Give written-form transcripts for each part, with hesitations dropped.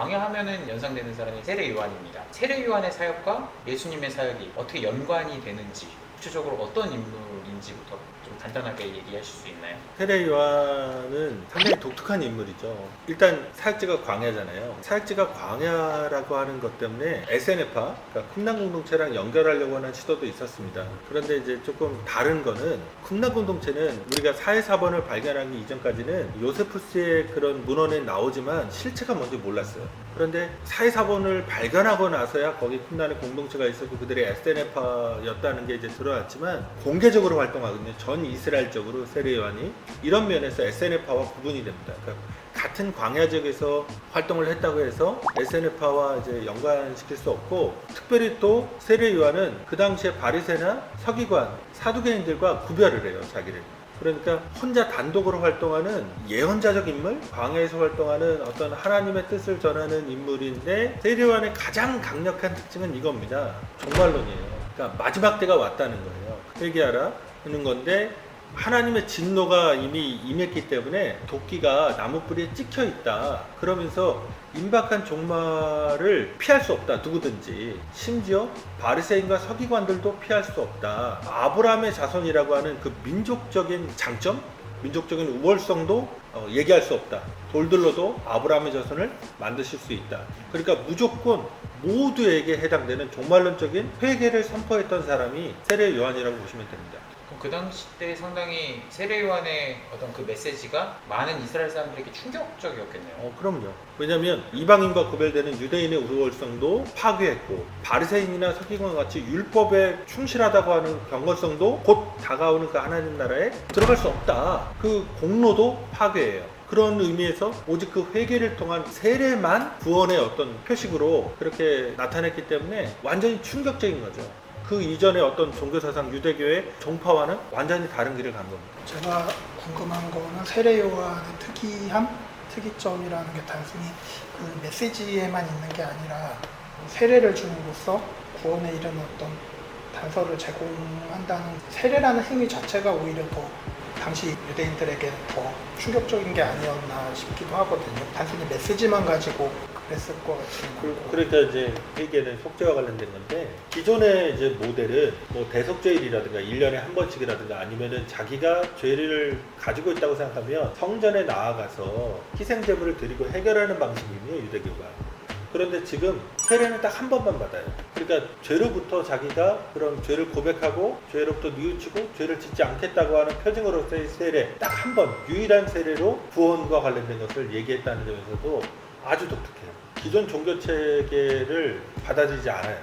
광야하면은 연상되는 사람이 세례 요한입니다. 세례 요한의 사역과 예수님의 사역이 어떻게 연관이 되는지, 구체적으로 어떤 인물인지부터 좀 간단하게 얘기하실 수 있나요? 세례 요한은 상당히 독특한 인물이죠. 일단 사역지가 광야잖아요. 사역지가 광야라고 하는 것 때문에 SNF파, 그러니까 쿰란 공동체랑 연결하려고 하는 시도도 있었습니다. 그런데 이제 조금 다른 거는 쿰란 공동체는 우리가 4.4번을 발견하기 이전까지는 요세푸스의 그런 문헌에 나오지만 실체가 뭔지 몰랐어요. 그런데 4.4번을 발견하고 나서야 거기 쿰란의 공동체가 있었고 그들이 SNF파였다는 게 이제 드러났지만 공개적으로 활동하거든요. 전 이스라엘적으로 세례 요한이 이런 면에서 SNF파와 구분이 됩니다. 그러니까 같은 광야 지역에서 활동을 했다고 해서 SNF파와 이제 연관시킬 수 없고, 특별히 또 세례 요한은 그 당시에 바리새나 서기관, 사두개인들과 구별을 해요, 자기를. 그러니까 혼자 단독으로 활동하는 예언자적 인물, 광야에서 활동하는 어떤 하나님의 뜻을 전하는 인물인데, 세례 요한의 가장 강력한 특징은 이겁니다. 종말론이에요. 그러니까 마지막 때가 왔다는 거예요. 회개하라 하는 건데, 하나님의 진노가 이미 임했기 때문에 도끼가 나무 뿌리에 찍혀 있다. 그러면서 임박한 종말을 피할 수 없다. 누구든지. 심지어 바리새인과 서기관들도 피할 수 없다. 아브라함의 자손이라고 하는 그 민족적인 장점, 민족적인 우월성도 얘기할 수 없다. 돌들로도 아브라함의 자손을 만드실 수 있다. 그러니까 무조건 모두에게 해당되는 종말론적인 회개를 선포했던 사람이 세례 요한이라고 보시면 됩니다. 그 당시 때 상당히 세례 요한의 어떤 그 메시지가 많은 이스라엘 사람들에게 충격적이었겠네요. 그럼요. 왜냐하면 이방인과 구별되는 유대인의 우월성도 파괴했고, 바리새인이나 서기관 같이 율법에 충실하다고 하는 경건성도 곧 다가오는 그 하나님 나라에 들어갈 수 없다. 그 공로도 파괴해요. 그런 의미에서 오직 그 회개를 통한 세례만 구원의 어떤 표식으로 그렇게 나타냈기 때문에 완전히 충격적인 거죠. 그 이전의 어떤 종교사상 유대교의 종파와는 완전히 다른 길을 간 겁니다. 제가 궁금한 거는 세례 요한의 특이점이라는 게 단순히 그 메시지에만 있는 게 아니라 세례를 줌으로써 구원에 이르는 어떤 단서를 제공한다는 세례라는 행위 자체가 오히려 더 당시 유대인들에게는 더 충격적인 게 아니었나 싶기도 하거든요. 단순히 메시지만 가지고 그랬을 것 같지는 않고. 그러니까 이제 회개는 속죄와 관련된 건데, 기존의 이제 모델은 뭐 대속죄일이라든가 1년에 한 번씩이라든가 아니면은 자기가 죄를 가지고 있다고 생각하면 성전에 나아가서 희생제물을 드리고 해결하는 방식이거든요, 유대교가. 그런데 지금 세례는 딱 한 번만 받아요. 그러니까 죄로부터 자기가 그런 죄를 고백하고 죄로부터 뉘우치고 죄를 짓지 않겠다고 하는 표징으로서의 세례, 딱 한 번 유일한 세례로 구원과 관련된 것을 얘기했다는 점에서도 아주 독특해요. 기존 종교 체계를 받아들이지 않아요.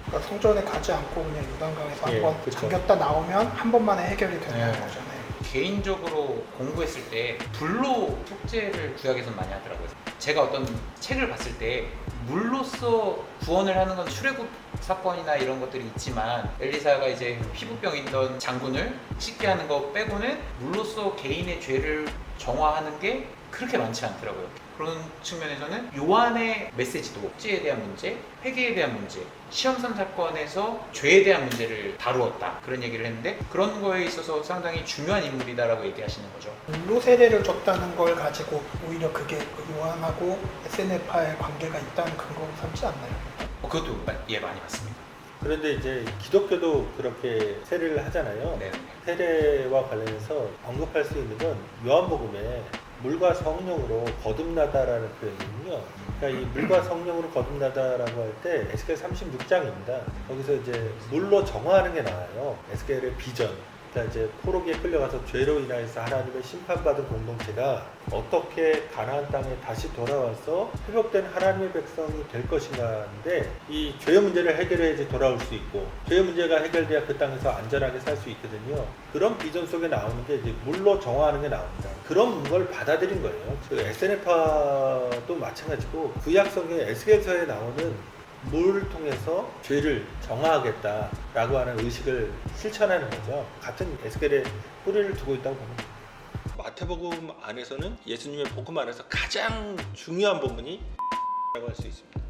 그러니까 성전에 가지 않고 그냥 요단강에서 한번 그쵸. 잠겼다 나오면 한 번만에 해결이 되는 거잖아요. 개인적으로 공부했을 때 불로 속죄를 구약에서 많이 하더라고요. 제가 어떤 책을 봤을 때 물로써 구원을 하는 건 출애굽 사건이나 이런 것들이 있지만, 엘리사가 이제 피부병 있던 장군을 씻게 하는 거 빼고는 물로써 개인의 죄를 정화하는 게 그렇게 많지 않더라고요. 그런 측면에서는 요한의 메시지도 속죄에 대한 문제, 회개에 대한 문제, 시험삼 사건에서 죄에 대한 문제를 다루었다, 그런 얘기를 했는데, 그런 거에 있어서 상당히 중요한 인물이다라고 얘기하시는 거죠. 물로 세례를 줬다는 걸 가지고 오히려 그게 요한하고 SNF파의 관계가 있다는 근거로 삼지 않나요? 그것도 많이 봤습니다. 그런데 이제 기독교도 그렇게 세례를 하잖아요. 네. 세례와 관련해서 언급할 수 있는 건 요한복음에 물과 성령으로 거듭나다라는 표현이거든요. 그러니까 이 물과 성령으로 거듭나다라고 할 때 에스겔 36장입니다. 거기서 이제 물로 정화하는 게 나와요. 에스겔의 비전. 그러니까 이제 포로기에 끌려가서 죄로 인하여서 하나님의 심판받은 공동체가 어떻게 가나안 땅에 다시 돌아와서 회복된 하나님의 백성이 될 것인가인데, 이 죄의 문제를 해결해야지 돌아올 수 있고, 죄의 문제가 해결돼야 그 땅에서 안전하게 살 수 있거든요. 그런 비전 속에 나오는 게 이제 물로 정화하는 게 나옵니다. 그런 걸 받아들인 거예요. 그 SNF파도 마찬가지고, 구약 성경 에스겔서에 나오는 물을 통해서 죄를 정화하겠다라고 하는 의식을 실천하는 거죠. 같은 에스겔의 뿌리를 두고 있다고 봅니다. 마태복음 안에서는 예수님의 복음 안에서 가장 중요한 본문이 라고 할 수 있습니다.